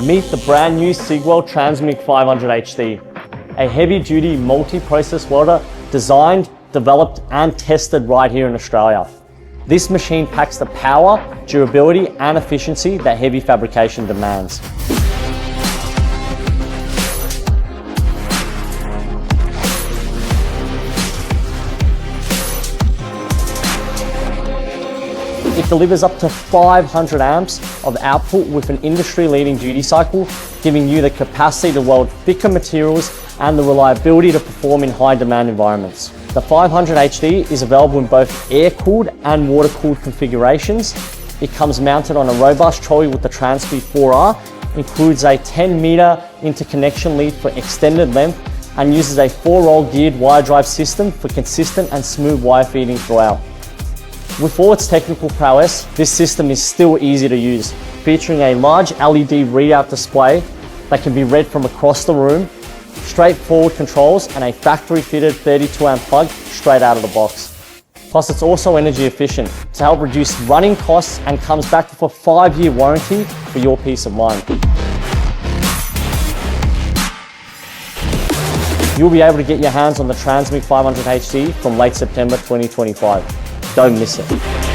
Meet the brand new CIGWELD Transmig 500HD, a heavy-duty multi-process welder designed, developed and tested right here in Australia. This machine packs the power, durability and efficiency that heavy fabrication demands. It delivers up to 500 amps of output with an industry-leading duty cycle, giving you the capacity to weld thicker materials and the reliability to perform in high-demand environments. The 500HD is available in both air-cooled and water-cooled configurations. It comes mounted on a robust trolley with the Transmig 4R, includes a 10-meter interconnection lead for extended length, and uses a 4-roll geared wire drive system for consistent and smooth wire feeding throughout. With all its technical prowess, this system is still easy to use, featuring a large LED readout display that can be read from across the room, straightforward controls and a factory-fitted 32-amp plug straight out of the box. Plus it's also energy efficient to help reduce running costs and comes back with a 5-year warranty for your peace of mind. You'll be able to get your hands on the Transmig 500HD from late September 2025. Don't miss it.